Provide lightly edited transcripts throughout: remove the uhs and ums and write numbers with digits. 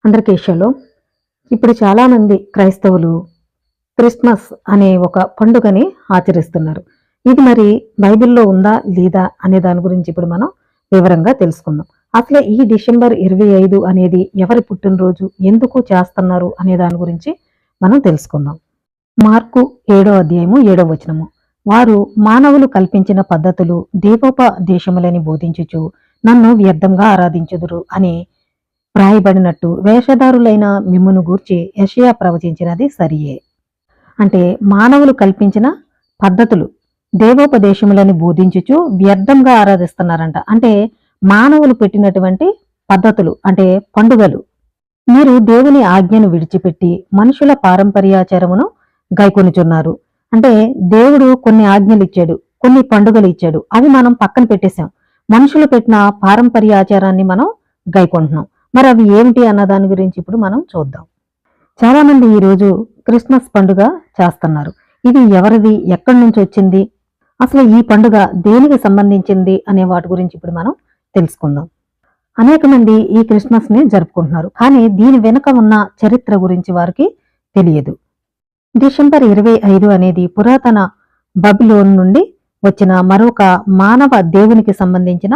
అందరికీ షలో. ఇప్పుడు చాలామంది క్రైస్తవులు క్రిస్మస్ అనే ఒక పండుగని ఆచరిస్తున్నారు. ఇది మరి బైబిల్‌లో ఉందా? లేదా? అనే దాని గురించి ఇప్పుడు మనం వివరంగా తెలుసుకుందాం. అసలు ఈ డిసెంబర్ 25 అనేది ఎవరి పుట్టినరోజు? ఎందుకు చేస్తున్నారు? అనే దాని గురించి మనం తెలుసుకుందాం. మార్కు 7వ అధ్యాయము 7వ వచనము. వారు మానవులు కల్పించిన పద్ధతులు దేవోపదేశములని బోధించుచు నన్ను వ్యర్థంగా ఆరాధించుదురు అని వ్రాయబడినట్టు వేషధారులైన మిమ్మును గూర్చి యెషయా ప్రవచించినది సరియే. అంటే మానవులు కల్పించిన పద్ధతులు దేవోపదేశములని బోధించుచు వ్యర్థంగా ఆరాధిస్తున్నారంట. అంటే మానవులు పెట్టినటువంటి పద్ధతులు అంటే పండుగలు. మీరు దేవుని ఆజ్ఞను విడిచిపెట్టి మనుషుల పారంపర్యాచారమును గైకొనుచున్నారు. అంటే దేవుడు కొన్ని ఆజ్ఞలు ఇచ్చాడు, కొన్ని పండుగలు ఇచ్చాడు, అవి మనం పక్కన పెట్టేశాం. మనుషులు పెట్టిన పారంపర్యాచారాన్ని మనం గైకొంటున్నాం. మరి అవి ఏమిటి అన్న దాని గురించి ఇప్పుడు మనం చూద్దాం. చాలా మంది ఈరోజు క్రిస్మస్ పండుగ చేస్తున్నారు. ఇది ఎవరిది? ఎక్కడి నుంచి వచ్చింది? అసలు ఈ పండుగ దేనికి సంబంధించింది అనే వాటి గురించి ఇప్పుడు మనం తెలుసుకుందాం. అనేక మంది ఈ క్రిస్మస్ ని జరుపుకుంటున్నారు, కానీ దీని వెనుక ఉన్న చరిత్ర గురించి వారికి తెలియదు. డిసెంబర్ 25 అనేది పురాతన బబులోన్ నుండి వచ్చిన మరొక మానవ దేవునికి సంబంధించిన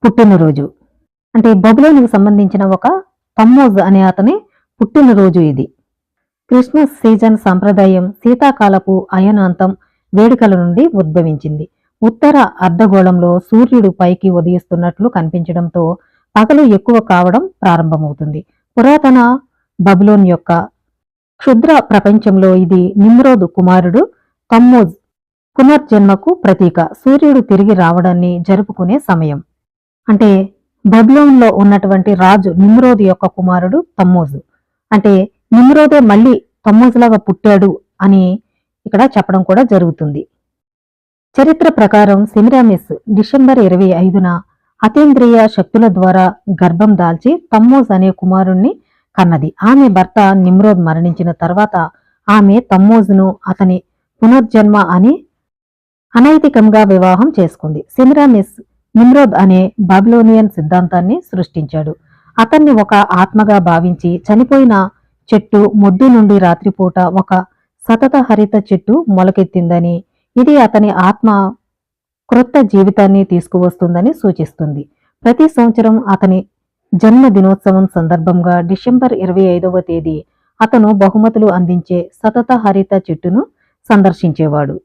పుట్టినరోజు. అంటే బబులోనికి సంబంధించిన ఒక తమ్మోజ్ అనే అతని పుట్టినరోజు ఇది. క్రిస్మస్ సీజన్ సంప్రదాయం శీతాకాలపు అయనాంతం వేడుకల నుండి ఉద్భవించింది. ఉత్తర అర్ధగోళంలో సూర్యుడు పైకి ఉదయిస్తున్నట్లు కనిపించడంతో పగలు ఎక్కువ కావడం ప్రారంభమవుతుంది. పురాతన బబులోన్ యొక్క క్షుద్ర ప్రపంచంలో ఇది నిమ్రోద్ కుమారుడు తమ్మోజ్ పునర్జన్మకు ప్రతీక. సూర్యుడు తిరిగి రావడాన్ని జరుపుకునే సమయం. అంటే బబులోన్లో ఉన్నటువంటి రాజు నిమ్రోద్ యొక్క కుమారుడు తమ్మోజు. అంటే నిమ్రోదే మళ్ళీ తమ్మోజులాగా పుట్టాడు అని ఇక్కడ చెప్పడం కూడా జరుగుతుంది. చరిత్ర ప్రకారం సెమిరామిస్ డిసెంబర్ 25న అతీంద్రియ శక్తుల ద్వారా గర్భం దాల్చి తమ్మోజ్ అనే కుమారుణ్ణి కన్నది. ఆమె భర్త నిమ్రోద్ మరణించిన తర్వాత ఆమె తమ్మోజును అతని పునర్జన్మ అని అనైతికంగా వివాహం చేసుకుంది. సెమిరామిస్ నిమ్రోద్ అనే బాబిలోనియన్ సిద్ధాంతాన్ని సృష్టించాడు. అతన్ని ఒక ఆత్మగా భావించి చనిపోయిన చెట్టు మొద్దు నుండి రాత్రిపూట ఒక సతత హరిత చెట్టు మొలకెత్తిందని, ఇది అతని ఆత్మ క్రొత్త జీవితాన్ని తీసుకువస్తుందని సూచిస్తుంది. ప్రతి సంవత్సరం అతని జన్మ దినోత్సవం సందర్భంగా డిసెంబర్ 25వ తేదీ అతను బహుమతులు అందించే సతత హరిత చెట్టును సందర్శించేవాడు.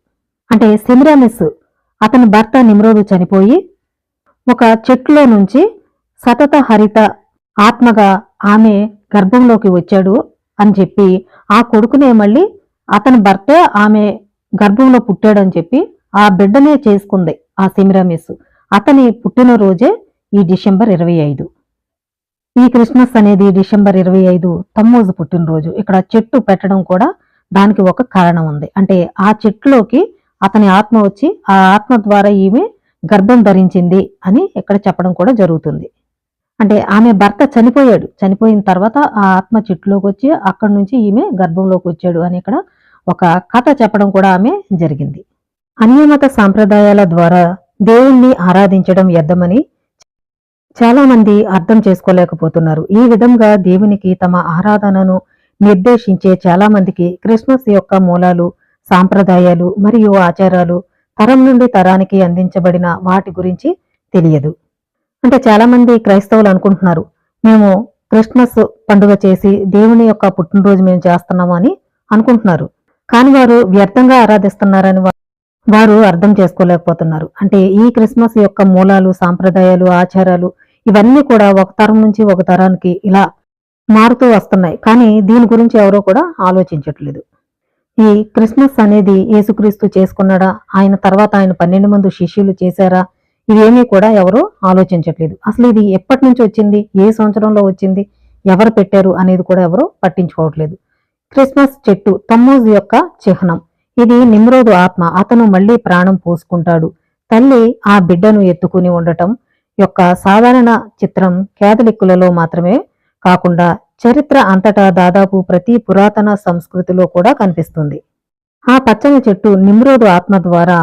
అంటే సెమిరామిస్ అతని భర్త నిమ్రోదు చనిపోయి ఒక చెట్టులో నుంచి సతత హరిత ఆత్మగా ఆమె గర్భంలోకి వచ్చాడు అని చెప్పి, ఆ కొడుకునే మళ్ళీ అతని భర్తే ఆమె గర్భంలో పుట్టాడని చెప్పి ఆ బిడ్డనే చేసుకుంది ఆ సెమిరామిస్. అతని పుట్టినరోజే ఈ డిసెంబర్ 25. ఈ క్రిస్మస్ అనేది డిసెంబర్ 25 తమ్మోజు పుట్టినరోజు. ఇక్కడ చెట్టు పెట్టడం కూడా దానికి ఒక కారణం ఉంది. అంటే ఆ చెట్టులోకి అతని ఆత్మ వచ్చి ఆ ఆత్మ ద్వారా ఈమె గర్భం ధరించింది అని ఇక్కడ చెప్పడం కూడా జరుగుతుంది. అంటే ఆమె భర్త చనిపోయాడు, చనిపోయిన తర్వాత ఆ ఆత్మ చెట్టులోకి వచ్చి అక్కడి నుంచి ఈమె గర్భంలోకి వచ్చాడు అని ఇక్కడ ఒక కథ చెప్పడం కూడా ఆమె జరిగింది. అన్యమత సాంప్రదాయాల ద్వారా దేవుణ్ణి ఆరాధించడం వ్యర్థమని చాలా మంది అర్థం చేసుకోలేకపోతున్నారు. ఈ విధంగా దేవునికి తమ ఆరాధనను నిర్దేశించే చాలా మందికి క్రిస్మస్ యొక్క మూలాలు, సాంప్రదాయాలు మరియు ఆచారాలు తరం నుండి తరానికి అందించబడిన వాటి గురించి తెలియదు. అంటే చాలా మంది క్రైస్తవులు అనుకుంటున్నారు, మేము క్రిస్మస్ పండుగ చేసి దేవుని యొక్క పుట్టినరోజు మేము చేస్తున్నాము అని అనుకుంటున్నారు. కానీ వారు వ్యర్థంగా ఆరాధిస్తున్నారని వారు అర్థం చేసుకోలేకపోతున్నారు. అంటే ఈ క్రిస్మస్ యొక్క మూలాలు, సాంప్రదాయాలు, ఆచారాలు ఇవన్నీ కూడా ఒక తరం నుంచి ఒక తరానికి ఇలా మారుతూ వస్తున్నాయి. కానీ దీని గురించి ఎవరో కూడా ఆలోచించట్లేదు. ఈ క్రిస్మస్ అనేది యేసుక్రీస్తు చేసుకున్నాడా? ఆయన తర్వాత ఆయన 12 మంది శిష్యులు చేశారా? ఇవేమీ కూడా ఎవరు ఆలోచించట్లేదు. అసలు ఇది ఎప్పటి నుంచి వచ్చింది? ఏ సంవత్సరంలో వచ్చింది? ఎవరు పెట్టారు అనేది కూడా ఎవరు పట్టించుకోవట్లేదు. క్రిస్మస్ చెట్టు తమ్మోజు యొక్క చిహ్నం. ఇది నిమ్రోదు ఆత్మ. అతను మళ్ళీ ప్రాణం పోసుకుంటాడు. తల్లి ఆ బిడ్డను ఎత్తుకుని ఉండటం యొక్క సాధారణ చిత్రం కేథలిక్కులలో మాత్రమే కాకుండా చరిత్ర అంతటా దాదాపు ప్రతి పురాతన సంస్కృతిలో కూడా కనిపిస్తుంది. ఆ పచ్చని చెట్టు నిమ్రోదు ఆత్మ ద్వారా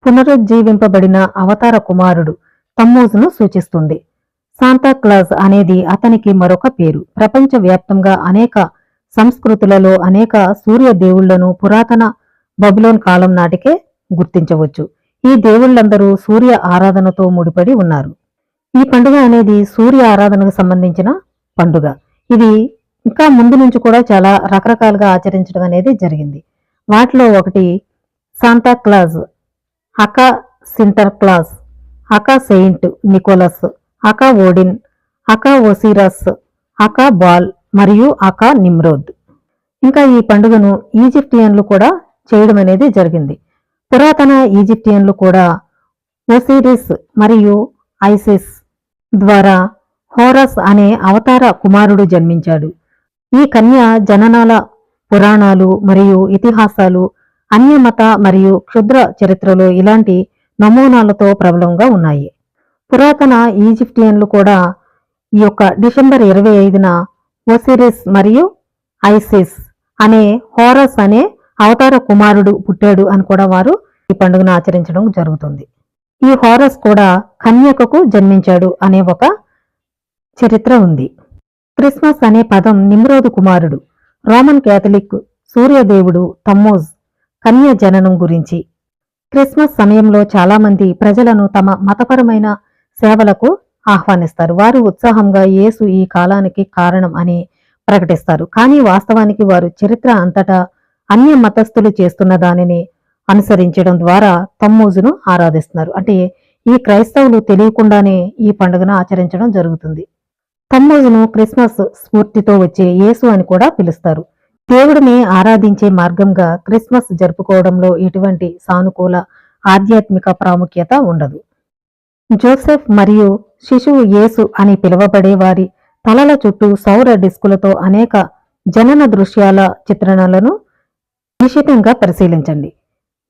పునరుజ్జీవింపబడిన అవతార కుమారుడు తమ్మోజును సూచిస్తుంది. శాంతాక్లాజ్ అనేది అతనికి మరొక పేరు. ప్రపంచవ్యాప్తంగా అనేక సంస్కృతులలో అనేక సూర్య దేవుళ్లను పురాతన బబులోన్ కాలం నాటికే గుర్తించవచ్చు. ఈ దేవుళ్ళందరూ సూర్య ఆరాధనతో ముడిపడి ఉన్నారు. ఈ పండుగ అనేది సూర్య ఆరాధనకు సంబంధించిన పండుగ. ఇది ఇంకా ముందు నుంచి కూడా చాలా రకరకాలుగా ఆచరించడం అనేది జరిగింది. వాటిలో ఒకటి Santa Claus, aka Sinterklaas, aka Saint Nicholas, aka Odin, aka Osiris, aka Baal మరియు హకా నిమ్రోద్. ఇంకా ఈ పండుగను ఈజిప్టియన్లు కూడా చేయడం అనేది జరిగింది. పురాతన ఈజిప్టియన్లు కూడా ఓసిరిస్ మరియు ఐసిస్ ద్వారా హోరస్ అనే అవతార కుమారుడు జన్మించాడు. ఈ కన్య జననాల పురాణాలు మరియు ఇతిహాసాలు అన్యమత మరియు క్షుద్ర చరిత్రలో ఇలాంటి నమూనాలతో ప్రబలంగా ఉన్నాయి. పురాతన ఈజిప్టియన్లు కూడా ఈ యొక్క డిసెంబర్ 25న ఓసిరిస్ మరియు ఐసిస్ అనే హోరస్ అనే అవతార కుమారుడు పుట్టాడు అని కూడా వారు ఈ పండుగను ఆచరించడం జరుగుతుంది. ఈ హోరస్ కూడా కన్యకకు జన్మించాడు అనే ఒక చరిత్ర ఉంది. క్రిస్మస్ అనే పదం నిమ్రోదు కుమారుడు రోమన్ క్యాథలిక్ సూర్యదేవుడు తమ్మోజ్ కన్య జననం గురించి. క్రిస్మస్ సమయంలో చాలా మంది ప్రజలను తమ మతపరమైన సేవలకు ఆహ్వానిస్తారు. వారు ఉత్సాహంగా యేసు ఈ కాలానికి కారణం అని ప్రకటిస్తారు. కానీ వాస్తవానికి వారు చరిత్ర అంతటా అన్య మతస్థులు చేస్తున్న దానిని అనుసరించడం ద్వారా తమ్మూజును ఆరాధిస్తున్నారు. అంటే ఈ క్రైస్తవులు తెలియకుండానే ఈ పండుగను ఆచరించడం జరుగుతుంది. తమ్మూజును క్రిస్మస్ స్ఫూర్తితో వచ్చే యేసు అని కూడా పిలుస్తారు. దేవుడిని ఆరాధించే మార్గంగా క్రిస్మస్ జరుపుకోవడంలో ఎటువంటి సానుకూల ఆధ్యాత్మిక ప్రాముఖ్యత ఉండదు. జోసెఫ్ మరియు శిశువు యేసు అని పిలువబడే వారి తలల చుట్టూ సౌర డిస్కులతో అనేక జనన దృశ్యాల చిత్రణలను నిశితంగా పరిశీలించండి.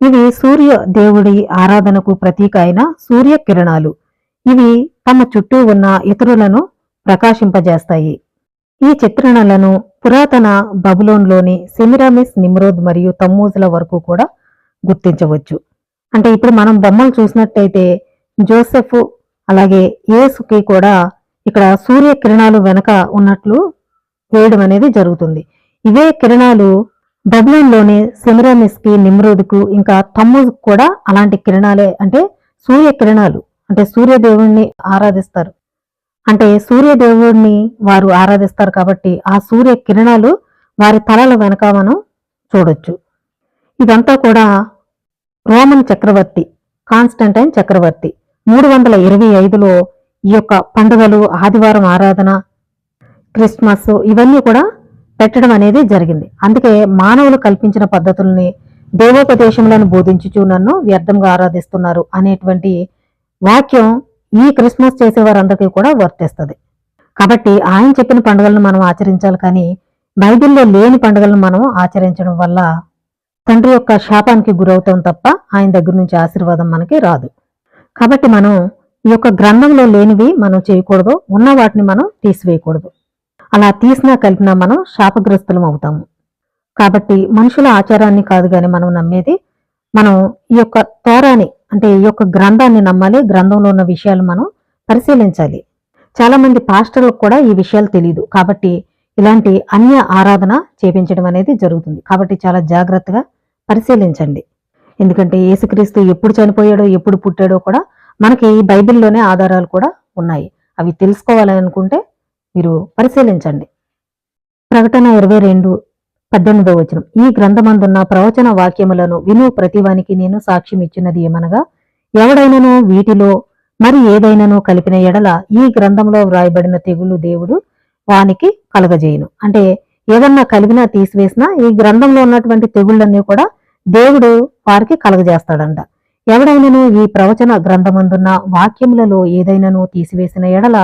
ఇవి సూర్య దేవుడి ఆరాధనకు ప్రతీక అయిన సూర్య కిరణాలు. ఇవి తమ చుట్టూ ఉన్న ఇతరులను ప్రకాశింపజేస్తాయి. ఈ చిత్రణలను పురాతన బబులోన్లోని సెమిరామిస్, నిమ్రోద్ మరియు తమ్మూజుల వరకు కూడా గుర్తించవచ్చు. అంటే ఇప్పుడు మనం బొమ్మలు చూసినట్టయితే జోసెఫ్ అలాగే యేసుకి కూడా ఇక్కడ సూర్య కిరణాలు వెనక ఉన్నట్లు వేయడం అనేది జరుగుతుంది. ఇవే కిరణాలు బబులోన్లోని సెమిరామిస్ కి, నిమ్రోద్కు ఇంకా తమ్మూజుకు కూడా అలాంటి కిరణాలే, అంటే సూర్య కిరణాలు. అంటే సూర్యదేవుణ్ణి ఆరాధిస్తారు, అంటే సూర్యదేవుడిని వారు ఆరాధిస్తారు కాబట్టి ఆ సూర్య కిరణాలు వారి తలల వెనక మనం చూడొచ్చు. ఇదంతా కూడా రోమన్ చక్రవర్తి కాన్స్టంటైన్ చక్రవర్తి 325లో ఈ యొక్క పండుగలు, ఆదివారం ఆరాధన, క్రిస్మస్ ఇవన్నీ కూడా పెట్టడం అనేది జరిగింది. అందుకే మానవులు కల్పించిన పద్ధతుల్ని దేవోపదేశములను బోధించుచు నన్ను వ్యర్థంగా ఆరాధిస్తున్నారు అనేటువంటి వాక్యం ఈ క్రిస్మస్ చేసేవారందరికీ కూడా వర్తిస్తుంది. కాబట్టి ఆయన చెప్పిన పండుగలను మనం ఆచరించాలి, కానీ బైబిల్లో లేని పండుగలను మనం ఆచరించడం వల్ల తండ్రి యొక్క శాపానికి గురవుతాం తప్ప ఆయన దగ్గర నుంచి ఆశీర్వాదం మనకి రాదు. కాబట్టి మనం ఈ యొక్క గ్రంథంలో లేనివి మనం చేయకూడదు, ఉన్న వాటిని మనం తీసివేయకూడదు. అలా తీసినా కలిపినా మనం శాపగ్రస్తులం అవుతాము. కాబట్టి మనుషుల ఆచారాన్ని కాదు కానీ మనం నమ్మేది, మనం ఈ యొక్క తోరాని అంటే ఈ యొక్క గ్రంథాన్ని నమ్మాలి. గ్రంథంలో ఉన్న విషయాలు మనం పరిశీలించాలి. చాలా మంది పాస్టర్లకు కూడా ఈ విషయాలు తెలియదు, కాబట్టి ఇలాంటి అన్య ఆరాధన చేపించడం అనేది జరుగుతుంది. కాబట్టి చాలా జాగ్రత్తగా పరిశీలించండి. ఎందుకంటే యేసుక్రీస్తు ఎప్పుడు చనిపోయాడో ఎప్పుడు పుట్టాడో కూడా మనకి ఈ బైబిల్లోనే ఆధారాలు కూడా ఉన్నాయి. అవి తెలుసుకోవాలని అనుకుంటే మీరు పరిశీలించండి. ప్రకటన 22:18 ఈ గ్రంథమందున్న ప్రవచన వాక్యములను విను ప్రతివానికి నేను సాక్ష్యం ఇచ్చినది ఏమనగా, ఎవడైనను వీటిలో మరి ఏదైనాను కలిపిన ఎడల ఈ గ్రంథంలో వ్రాయబడిన తెగులు దేవుడు వానికి కలగజేయును. అంటే ఏదన్నా కలిపినా తీసివేసినా ఈ గ్రంథంలో ఉన్నటువంటి తెగుళ్ళన్నీ కూడా దేవుడు వారికి కలగజేస్తాడంట. ఎవడైనను ఈ ప్రవచన గ్రంథమందున్న వాక్యములలో ఏదైనాను తీసివేసిన ఎడల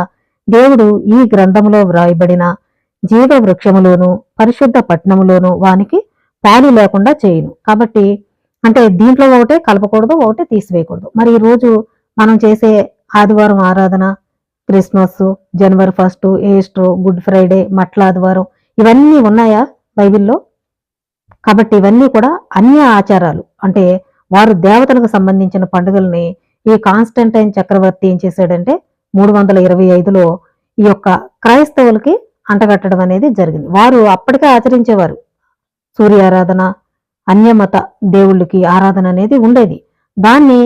దేవుడు ఈ గ్రంథములో వ్రాయబడిన జీవ వృక్షములోను పరిశుద్ధ పట్టణములోను వానికి పాలు లేకుండా చేయును. కాబట్టి అంటే దీంట్లో ఒకటే కలపకూడదు, ఒకటే తీసివేయకూడదు. మరి ఈ రోజు మనం చేసే ఆదివారం ఆరాధన, క్రిస్మస్, జనవరి 1, ఈస్టర్, గుడ్ ఫ్రైడే, మట్ల ఆదివారం ఇవన్నీ ఉన్నాయా బైబిల్లో? కాబట్టి ఇవన్నీ కూడా అన్య ఆచారాలు. అంటే వారు దేవతలకు సంబంధించిన పండుగల్ని ఈ కాన్స్టంటైన్ చక్రవర్తి ఏం చేశాడంటే 325లో ఈ యొక్క క్రైస్తవులకి అంటగట్టడం అనేది జరిగింది. వారు అప్పటికే ఆచరించేవారు సూర్యారాధన, అన్యమత దేవుళ్ళకి ఆరాధన అనేది ఉండేది. దాన్ని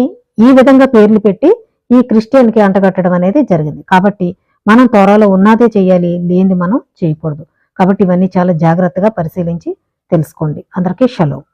ఈ విధంగా పేర్లు పెట్టి ఈ క్రిస్టియన్కి అంటగట్టడం అనేది జరిగింది. కాబట్టి మనం తోరాలో ఉన్నదే చేయాలి, లేనిది మనం చేయకూడదు. కాబట్టి ఇవన్నీ చాలా జాగ్రత్తగా పరిశీలించి తెలుసుకోండి. అందరికీ షలోమ్.